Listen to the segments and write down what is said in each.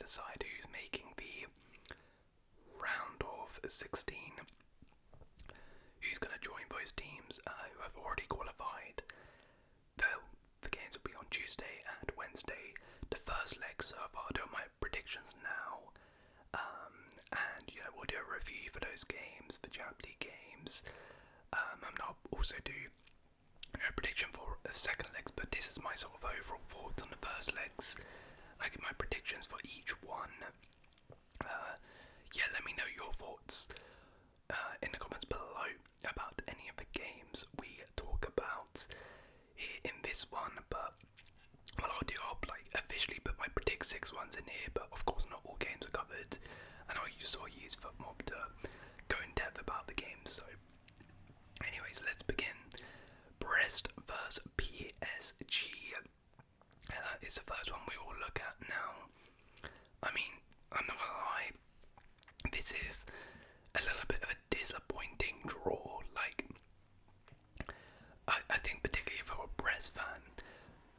decide who's making the round of 16, who's going to join those teams who have already qualified. The games will be on Tuesday and Wednesday. The first leg so far. I'll do my predictions now, and we'll do a review for those games, the Champions League games. I'll also do a prediction for the second legs, but this is my sort of overall thoughts on the first legs. I give my predictions for each one. Let me know your thoughts in the comments below about any of the games we talk about here in this one. But what I'll do, I'll officially put my predict 6 ones in here, but of course not all games are covered, and I'll use FootMob to go in depth about the games. So anyways, let's begin. Brest vs PSG is the first one we will look at now. I mean, I'm not gonna lie, this is a little bit of a disappointing draw. I think particularly for a Brest fan,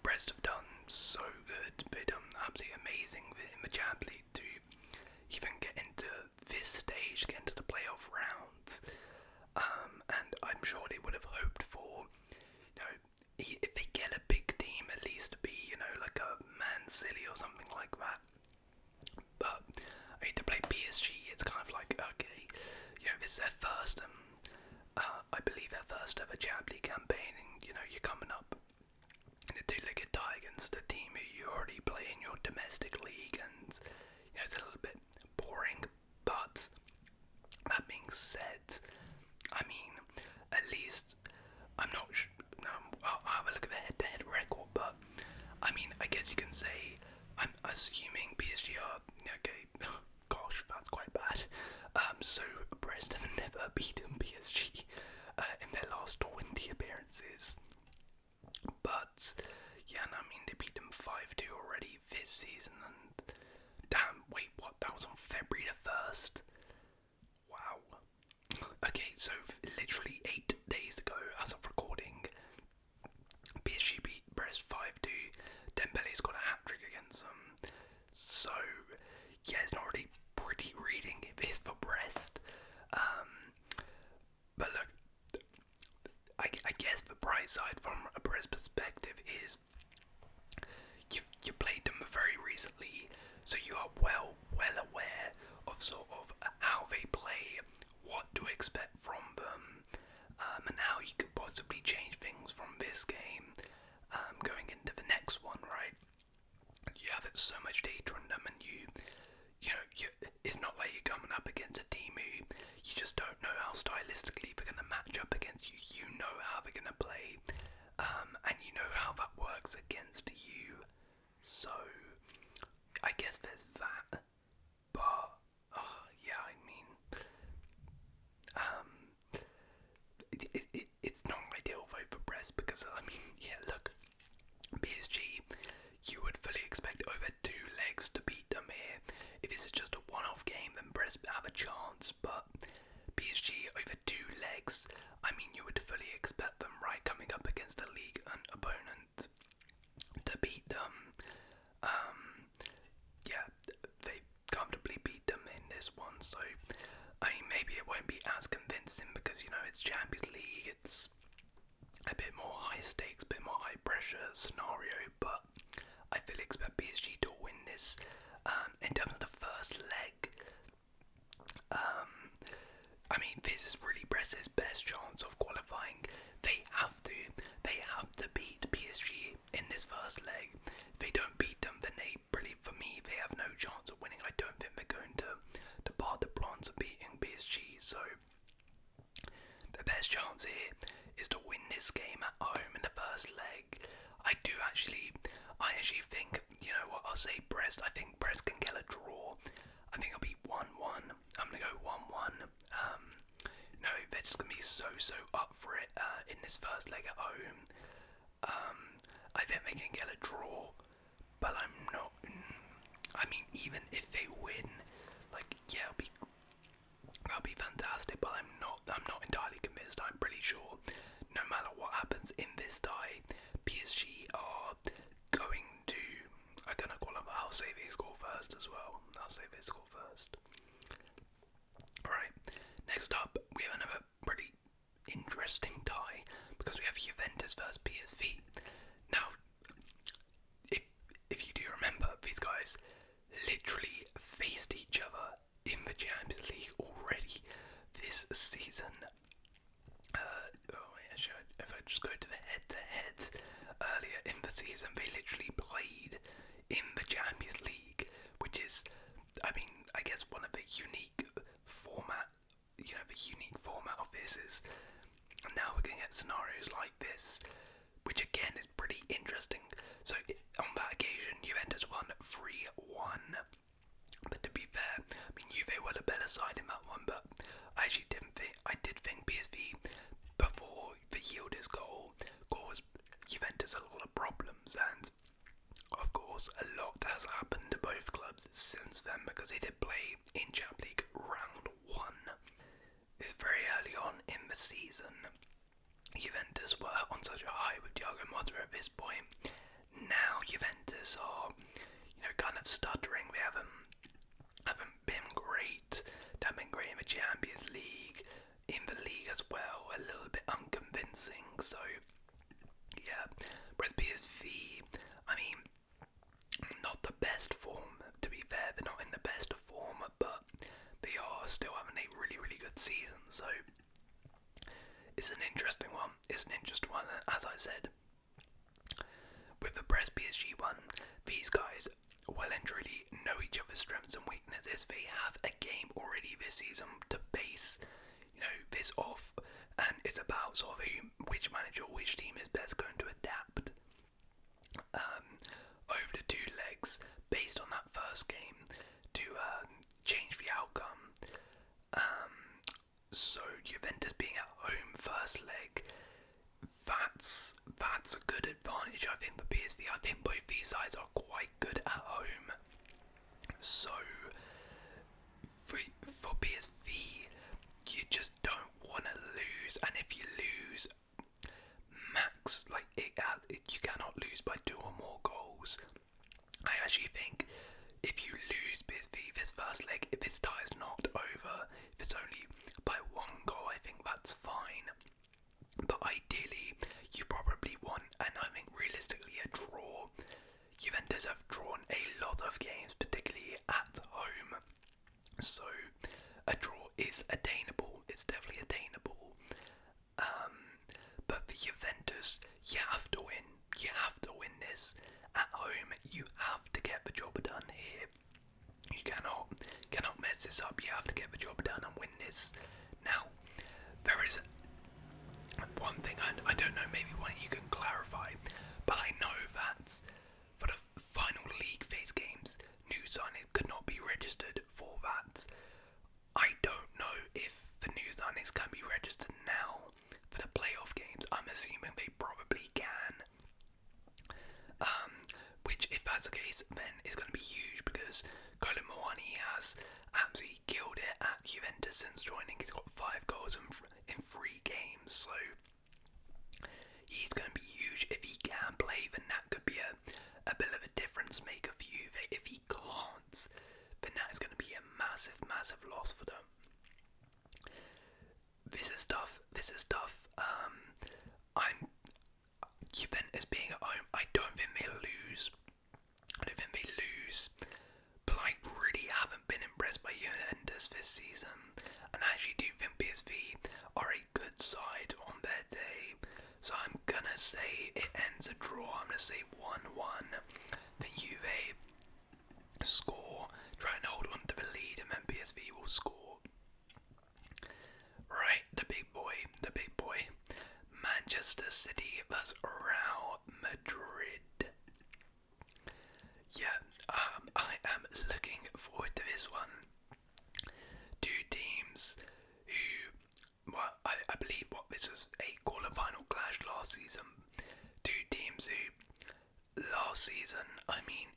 Brest have done so good. They've done absolutely amazing in the Champions League to even get into this stage, get into the playoff rounds. And I'm sure they would have hoped for, if they get a big team, at least to be, like a Man City or something like that. But to play PSG, it's kind of like, okay, this is their first, I believe their first ever Champions League campaign, and you're coming up in a two-legged tie against a team who you already play in your domestic league, and it's a little bit boring. But that being said, I mean, at least I'm not sure. I'll have a look at the head-to-head record, but I mean, I guess you can say I'm assuming PSG are okay. Gosh, that's quite bad. So Brest have never beaten PSG in their last 20 appearances. But yeah, I mean, they beat them 5-2 already this season, and damn, wait, what? That was on February the 1st. Wow. Okay, so literally 8 days ago, as of recording, PSG beat Brest 5-2. Dembele's got a hat-trick against them. So yeah, it's not really pretty reading this for Brest. But look, I guess the bright side from a Brest perspective is you played them very recently, so you are well aware of sort of how they play, what to expect from them, and how you could possibly change things from this game going into the next one, right? You have so much data on them, and it's not like you're coming up against a team who you just don't know how stylistically they're going to match up against you. You know how they're going to play, and you know how that works against you. So I guess there's that. But yeah, I mean, it's not ideal though for Brest, because I mean, yeah, look, PSG, you would fully expect over 2 legs to beat them here. If this is just a one-off game, then Brest have a chance, but PSG over 2 legs, I mean, you would fully expect them, right, coming up against a league opponent, to beat them. Yeah, they comfortably beat them in this one, so I mean, maybe it won't be as convincing because it's Champions League, it's a bit more high stakes, a bit more high pressure scenario, but I fully expect PSG to win this. In terms of the first leg, I mean, this is really Brest's best chance of qualifying. They have to beat PSG in this first leg. If they don't beat them, then for me, they have no chance of winning. I don't think they're going to part the plans of beating PSG. So the best chance here is to win this game at home in the first leg. I actually think, I'll say Brest. I think Brest can get a draw. I think it'll be 1-1. I'm going to go 1-1. They're just going to be so up for it in this first leg at home. I think they can get a draw, but I'm not. I mean, even if they win, that'll be fantastic. But I'm not entirely convinced. I'm pretty sure, no matter what happens in this tie, PSG are gonna qualify. I'll say they score first. first as well. I'll say they score first. Alright, next up, we have another pretty interesting tie, because we have Juventus versus PSV. Now, if you do remember, these guys literally faced each other in the Champions League already this season. If I just go to the head-to-head earlier in the season, they literally played in the Champions League, which is, I guess one of the unique format, the unique format of this is, and now we're going to get scenarios like this, which again is pretty interesting. So on that occasion, Juventus won 3-1. But to be fair, Juve were the better side in that one, but I did think PSV, before the Yildiz goal, caused Juventus a lot of problems, and of course a lot has happened to both clubs since then, because they did play in Champions League round 1. It's very early on in the season. Juventus were on such a high with Thiago Motta at this point. Now Juventus are, kind of stuttering. They haven't been great. They haven't been great in the Champions League, in the league as well, a little bit unconvincing. So yeah, whereas PSV, not the best form, to be fair. They're not in the best of form, but they are still having a really, really good season. So it's an interesting one. And as I said, with the Brest PSG one, these guys well and truly know each other's strengths and weaknesses. They have a game already this season to base, this off, and it's about sort of which manager, which team is best going to adapt over the 2 legs based on that first game to change the outcome. So Juventus being at home first leg, that's a good advantage, I think, for PSV. I think both these sides are quite good at home. So for PSV, you just don't want to lose, and if you lose, max, you cannot lose by 2 or more goals. I actually think if you lose PSV this first leg, if this tie is not over, if it's only by 1 goal, I think that's fine. But ideally, you probably want, and I think realistically, a draw. Juventus have drawn a lot of games, particularly at home. So a draw is attainable. It's definitely attainable. But for Juventus, you have to win. You have to win this at home. You have to get the job done here. You cannot mess this up. You have to get the job done and win this. Now, there is one thing I don't know, maybe one you can clarify, but I know that for the final league phase games, new signings could not be registered for that. I don't know if the new signings can be registered now for the playoff games. I'm assuming they probably can. Which, if that's the case, then is going to be huge, because Colin Moani has absolutely killed it at Juventus since joining. He's got 5 goals in 3 games, so he's going to be huge. If he can play, then that could be a bit of a difference maker for Juve. If he can't, then that is going to be a massive, massive loss for them. This is tough. Juventus being at home, I don't think they lose. But I really haven't been impressed by Juventus this season, and I actually do think PSV are a good side on their day. So I'm gonna say it ends a draw. I'm gonna say 1-1. Then Juve score, try and hold on to the lead, and then PSV will score. Right, the big boy. Manchester City vs Real Madrid. Yeah, I am looking forward to this one. 2 teams who, well, I believe this was a quarter-final clash last season. 2 teams who, last season,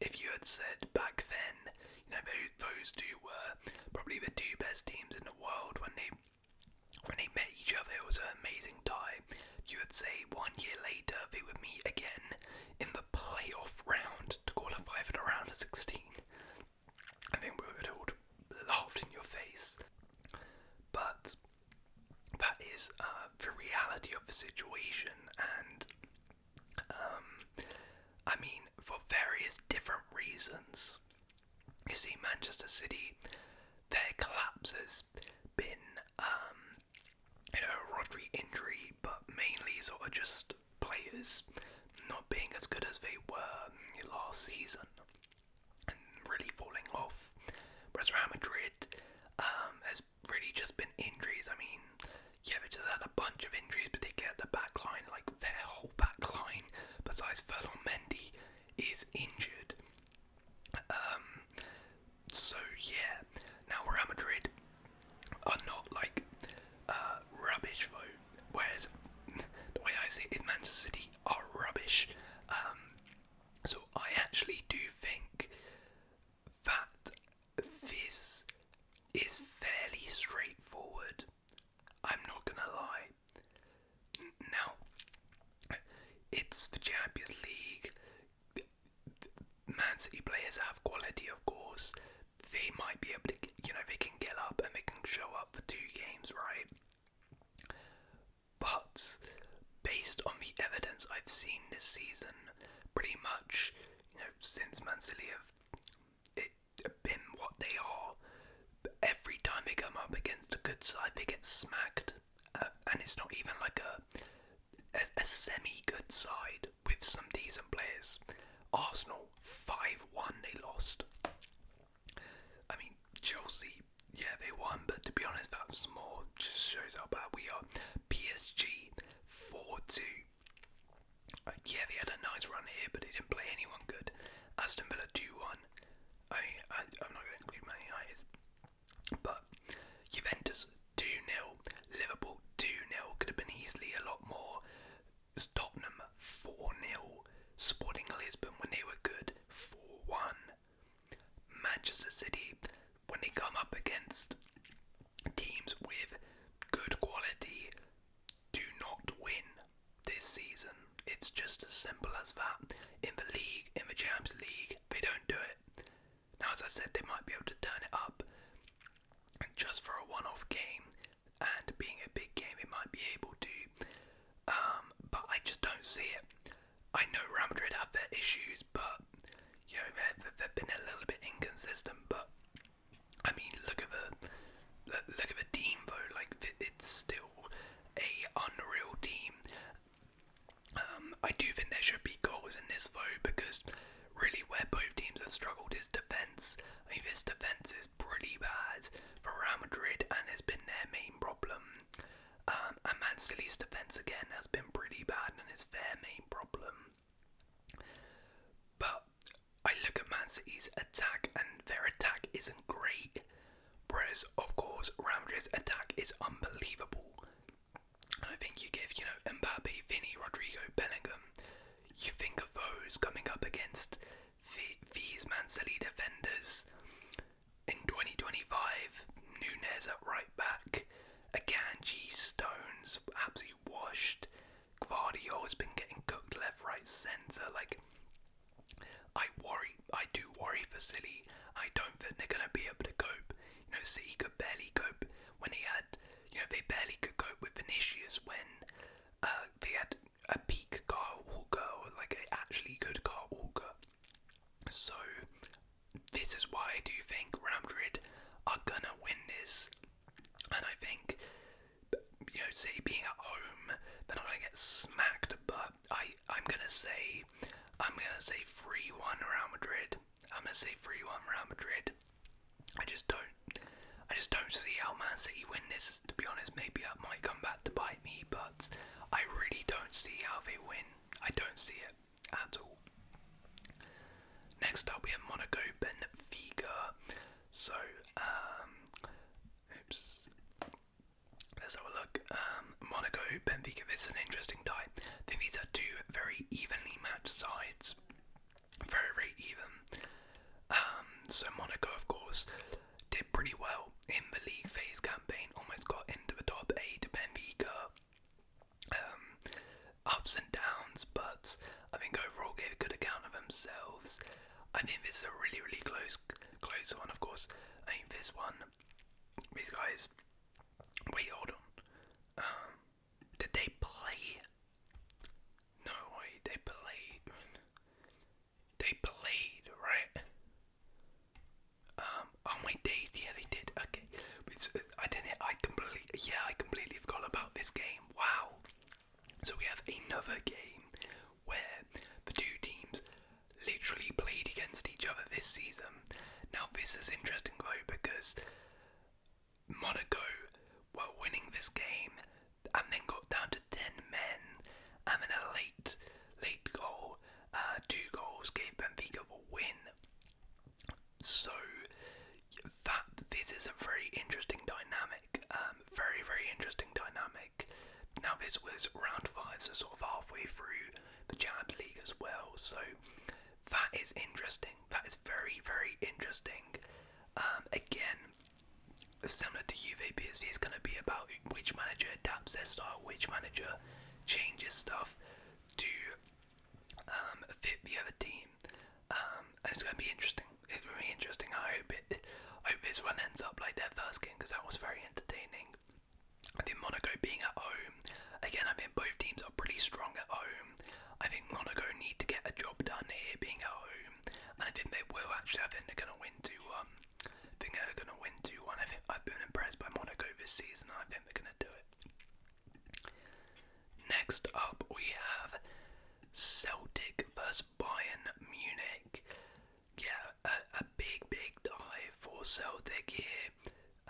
if you had said back then, those 2 were probably the 2 best teams in the world when they met each other. It was an amazing tie. You would say 1 year later they would meet again in the playoff round to qualify for the round of 16. You see, Manchester City, their collapse has been, a Rodri injury, but mainly sort of just players not being as good as they were last season and really falling off. Whereas Real Madrid has really just been injuries. I mean, yeah, they just had a bunch of injuries, particularly at the back line. Like, their whole back line, besides Ferland Mendy, is injured. So yeah, now Real Madrid are not like rubbish though, whereas the way I see it is Manchester City are rubbish. So I actually do think that this is fairly straightforward. I'm not gonna lie. Now, it's the Champions League. Man City players have quality, of course. They might be able to, they can get up and they can show up for 2 games, right? But based on the evidence I've seen this season, pretty much, since Man City have been what they are, every time they come up against a good side, they get smacked. And it's not even like a semi-good side with some decent players. Arsenal 5-1 they lost. I mean, Chelsea, yeah, they won, but to be honest, that was more, just shows how bad we are. PSG 4-2. Yeah, they had a nice run here, but they didn't play anyone good. Aston Villa 2-1. I'm not going to include Man United. But Juventus 2-0. Liverpool 2-0. Could have been easily a lot more. Tottenham 4-0. Sporting Lisbon, when they were good, 4-1. Manchester City, when they come up against teams with good quality, do not win this season. It's just as simple as that. In the league, in the Champions League, they don't do it. Now, as I said, they might be able to turn it up just for a one-off game, and being a big game, it might be able to. But I just don't see it. I know Real Madrid have their issues, but they've been a little bit inconsistent. But I mean, look at the team though. Like, it's still a unreal team. I do think there should be goals in this though, because really where both teams have struggled is defence. I mean, this defence is pretty bad for Real Madrid and has been their main problem. And Man City's defence again has been pretty bad and is their main problem. But I look at Man City's attack and their attack isn't great. Whereas, of course, Real Madrid's attack is unbelievable. And I think you give, Mbappe, Vinny, Rodrigo, Bellingham, you think of those coming up against these Man City defenders. In 2025, Nunes at right back, Akanji, Stones, absolutely washed. Gvardiol has been getting cooked left, right, centre. Like, I do worry for City. I don't think they're going to be able to cope. City could barely cope when they had, they barely could cope with Vinicius when they had a peak Kyle Walker, or like an actually good Kyle Walker. So, this is why I do think Real Madrid are going to win this. And I think, City being at home, they're not going to get smacked, but I'm going to say 3-1 Real Madrid. I'm going to say 3-1 Real Madrid. I just don't see how Man City win this, to be honest. Maybe that might come back to bite me, but I really don't see how they win. I don't see it at all. Next up we have Monaco, Benfica. So, let's have a look. Monaco, Benfica, this is an interesting tie. I think these are two very evenly matched sides. Very, very even. So Monaco, of course, did pretty well in the league phase campaign, almost got into the top 8. Benfica, ups and downs, but I think overall gave a good account of themselves. I think this is a really, really close one, of course. I mean, this one, these guys, wait, hold on. Did they play? No, wait, they played. They played, right? season. Now this is interesting though because Monaco were winning this game and then got down to 10 men, and then a late goal, 2 goals gave Benfica the win. So this is a very interesting dynamic, very interesting dynamic. Now this was round 5, so sort of halfway through the Champions League as well. So that is interesting. That is very interesting. Again, similar to Juve, PSV is going to be about which manager adapts their style, which manager changes stuff to fit the other team, and it's going to be interesting. It's going to be interesting. I hope this one ends up like their first game, because that was very entertaining. I think Monaco being at home, again, I think both teams are pretty strong at home. I think Monaco need to get a job done here being at home, and I think they will actually. I think they're going to win 2-1. I've been impressed by Monaco this season, and I think they're going to do it. Next up, we have Celtic versus Bayern Munich. Yeah, a big dive for Celtic here,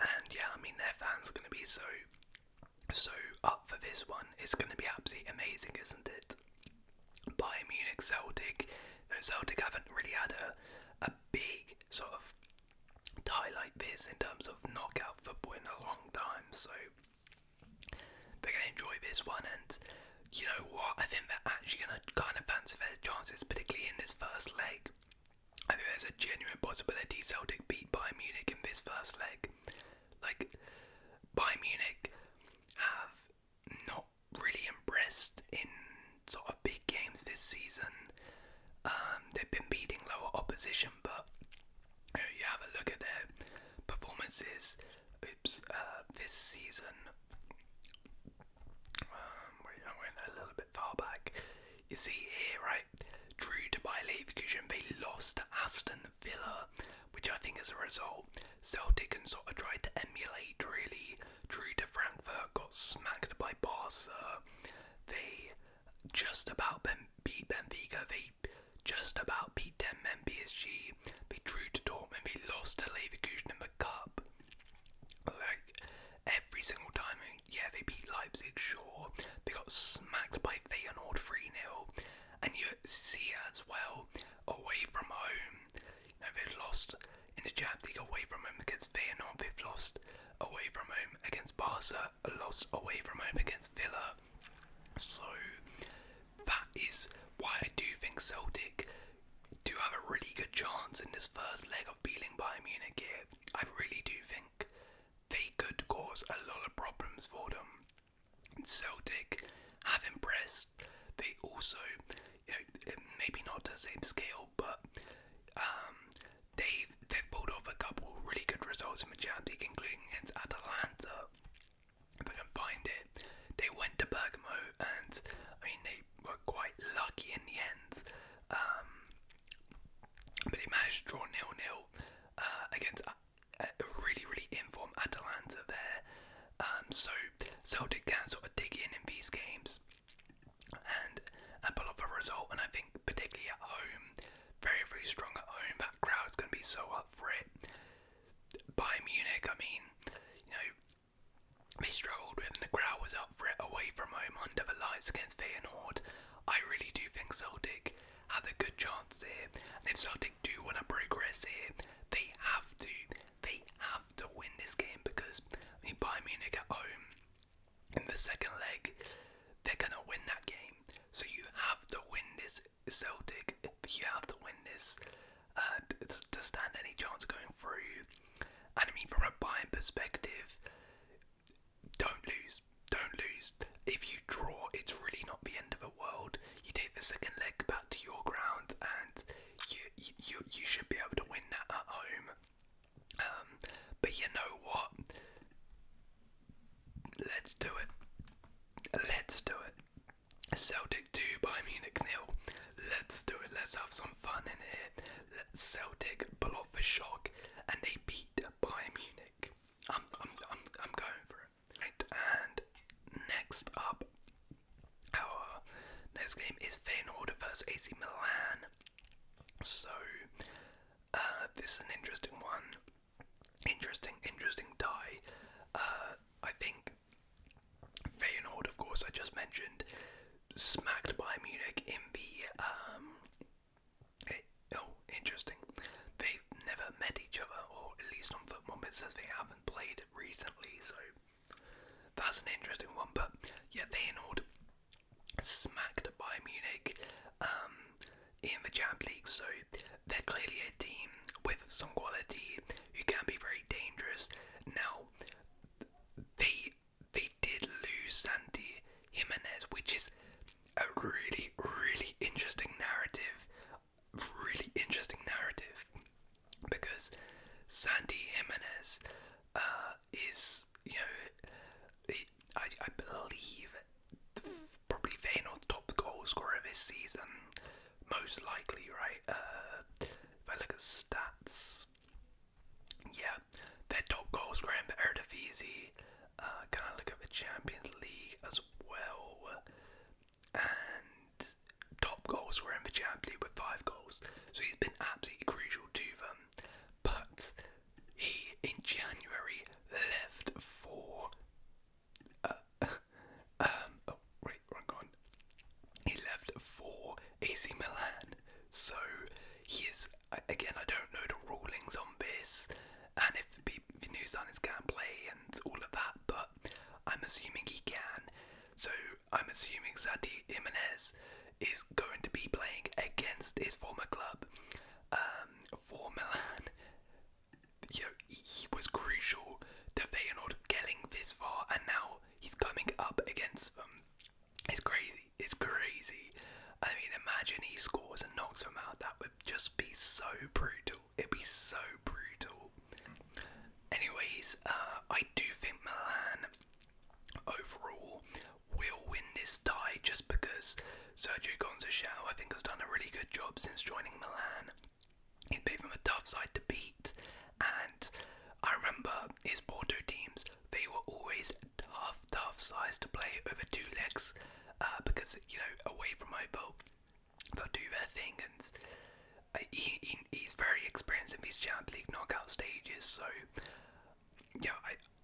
and yeah, I mean their fans are going to be so up for this one. It's going to be absolutely amazing, isn't it? Bayern Munich, Celtic. Celtic haven't really had a big sort of tie like this in terms of knockout football in a long time, so they're going to enjoy this one. And you know what, I think they're actually going to kind of fancy their chances, particularly in this first leg. I think there's a genuine possibility Celtic beat Bayern Munich in this first leg. Like, Bayern Munich have not really impressed in sort of big games this season. They've been beating lower opposition, but you have a look at their performances this season. I went a little bit far back. You see here, right, drew to Bayer Leverkusen, they lost to Aston Villa, which I think as a result Celtic can sort of try to emulate, really. Drew to Frankfurt, got smacked by Barca. They just about beat Benfica, they just about beat 10 men PSG, they drew to Dortmund, they lost to Leverkusen in the cup. Like, every single time, yeah, they beat Leipzig, sure, they got smacked by Feyenoord 3-0, and you see as well, away from home, they've lost in the Champions League away from home against Feyenoord, they've lost away from home against Barca, lost away from home against Villa. So that is why I do think Celtic do have a really good chance in this first leg of beating Bayern Munich here. I really do think they could cause a lot of problems for them. Celtic have impressed. They also, maybe not to the same scale, but they've pulled off a couple really good results in the Champions League, including against Atalanta. If I can find it, they went to Bergamo, and I mean they were quite lucky in the end. But they managed to draw 0-0 against a really informed Atalanta there. So Celtic can sort of dig in these games and pull off a result. And I think particularly at home, very strong at home. That crowd's going to be so up for it. Bayern Munich, I mean, they struggled with, and the crowd was up for it away from home under the lights against Feyenoord. I really do think Celtic have a good chance here, and if Celtic do want to progress here, they have to win this game, because I mean Bayern Munich at home in the second leg, they're gonna win that game. So you have to win this, Celtic. You have to win this to stand any chance going through. And I mean, from a Bayern perspective, don't lose. If you draw, it's really not the end of the world. You take the second leg back to your ground, and you should be able to win that at home. But you know what? Let's do it. Celtic 2, Bayern Munich 0. Let's do it. Let's have some fun in here. Let Celtic pull off the shock, and they beat Bayern Munich. I'm going for it. Right, and next up, our next game is Feyenoord versus AC Milan. So, this is an interesting one. Interesting tie. I think Feyenoord, of course, I just mentioned, smacked by Munich in the interesting. They've never met each other, or at least on football, it says they haven't played recently, so that's an interesting one. But yeah, Feyenoord smacked by Munich in the Champions League, so they're clearly a team with some quality who can be very dangerous. Now, they did lose Santi Jimenez, which is a really, really interesting narrative. Really interesting narrative. Because Santi Jimenez is, I believe, probably Feyenoord's top goal scorer this season. Most likely, right? If I look at stats, yeah, their top goal scorer in the Eredivisie. Can I look at the Champions League as well? And top goal scorer in the Champions League with 5 goals. So he's been absolutely crucial to them. But he, in January, left for... He left for AC Milan. So he is... Again, I don't know the rulings on this, and if the New Zealanders can play and all of that, but I'm assuming he can. So I'm assuming Santi Jimenez is going to be playing against his former club for Milan. He was crucial to Feyenoord getting this far, and now he's coming up against them. It's crazy. It's crazy. I mean, imagine he scores and knocks them out. That would just be so brutal. It'd be so brutal. Anyways, I do think Milan overall will win this tie, just because Sergio Conceição, I think, has done a really good job since joining Milan. He made them a tough side to beat, and I remember his Porto teams, they were always tough sides to play over 2 legs, because, away from home, they'll do their thing, and he's very experienced in these Champions League knockout stages, so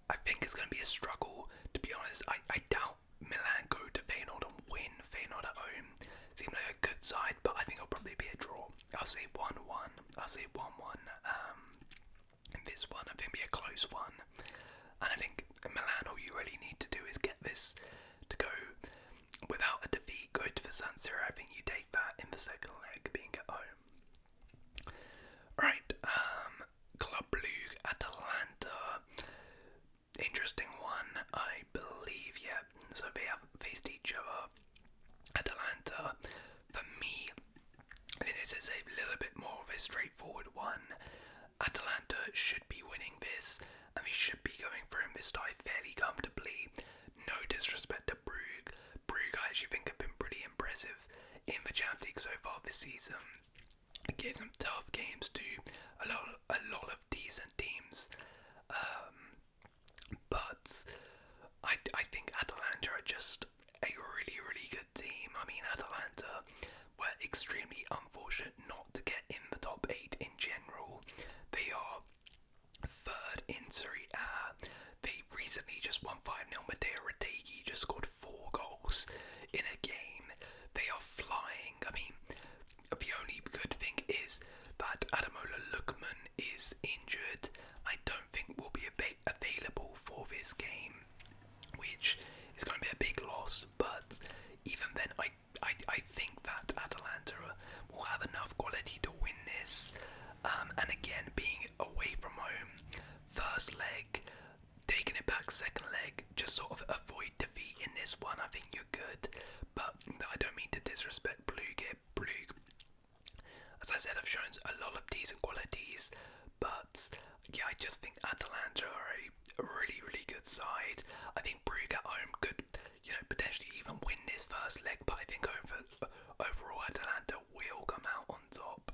I think it's going to be a struggle, to be honest. I doubt Milan go to Feyenoord and win. Feyenoord at home seem like a good side, but I think it'll probably be a draw. I'll say 1-1. I'll say 1-1. In this one, I think it'll be a close one. And I think Milan, all you really need to do is get this to go without a defeat, go to the San Siro. I think you take that in the second leg, being at home. Right, Club Brugge, Atalanta. Interesting one, I believe, yeah. So they haven't faced each other. Atalanta, for me, I think this is a little bit more of a straightforward one. Atalanta should be winning this, and we should be going through in this tie fairly comfortably. No disrespect to Brugge. Brugge, I actually think, have been pretty impressive in the Champions League so far this season. It gave them tough games to a lot of decent teams. But I think Atalanta are just a really, really good team. I mean, Atalanta were extremely unfortunate not to get in the top 8 in general. They are 3rd in Serie A. They recently just won 5-0. Matteo Retegui just scored 4 goals in a game. They are flying. I mean, the only good thing is that Ademola Lookman is injured. I don't think will be available for this game, which is going to be a big loss. But even then, I think that Atalanta will have enough quality to win this. And again, being away from home, first leg, taking it back second leg, just sort of avoid defeat in this one. I think you're good. But I don't mean to disrespect Brugge. Brugge, as I said, have shown a lot of decent qualities, but yeah, I just think Atalanta are a really, really good side. I think Brugge at home could, potentially even win this first leg, but I think overall Atalanta will come out on top.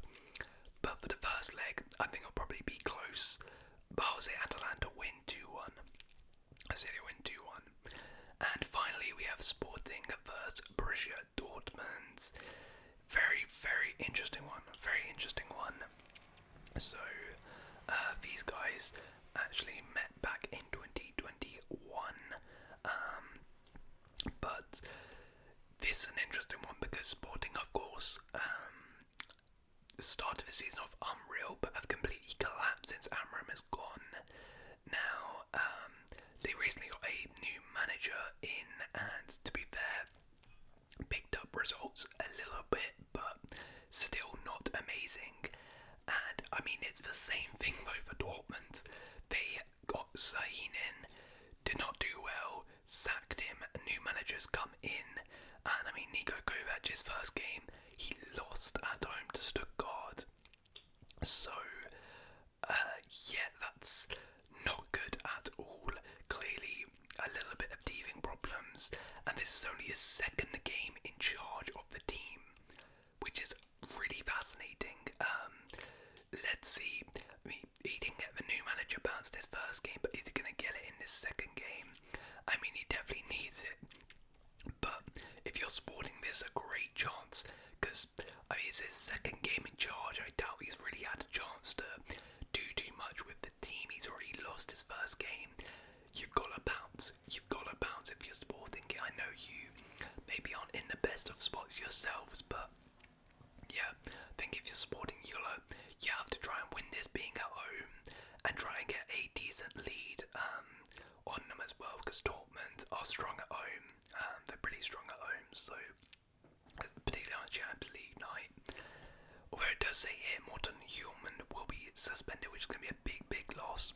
But for the first leg, I think it'll probably be close, but I'll say Atalanta win 2-1. I say they win 2-1. And finally, we have Sporting versus Borussia Dortmund. Very, very interesting one. Very interesting one. So these guys actually met back in 2021, but this is an interesting one because Sporting, of course, the start of the season of unreal, but have completely collapsed since Amram has gone. Now, they recently got a new manager in, and to be fair, picked up results a little bit, but still not amazing. And I mean, it's the same thing though for Dortmund. They got Sahin in, did not do well, sacked him, new managers come in, and I mean, Nico Kovac's first game, he lost at home to Stuttgart. So, yeah, that's not good at all. Clearly, a little bit of teething problems, and this is only his second game in charge of the team, which is really fascinating. Let's see. I mean, he didn't get the new manager bounce in his first game, but is he going to get it in his second game? I mean, he definitely needs it. But if you're Sporting, there's a great chance, because I mean, it's his second game in charge. I doubt he's really had a chance to do too much with the team. He's already lost his first game. You've got to bounce. You've got to bounce if you're Sporting. I know you maybe aren't in the best of spots yourselves, but yeah, I think if you're Sporting, you have to try and win this being at home and try and get a decent lead on them as well, because Dortmund are strong at home. They're pretty strong at home, so particularly on a Champions League night. Although it does say here Morten Human will be suspended, which is going to be a big loss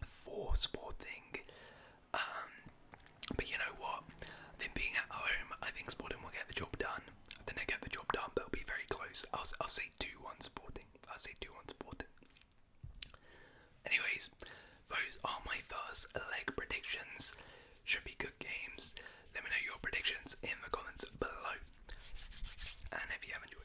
for Sporting. But you know what? I think being at home, I think Sporting will get the job done. I think they get the job done, but it'll be very close. I'll say 2-1 Sporting. I'll say 2-1 Sporting. Anyways, those are my first leg predictions. Should be good games. Let me know your predictions in the comments below. And if you have enjoyed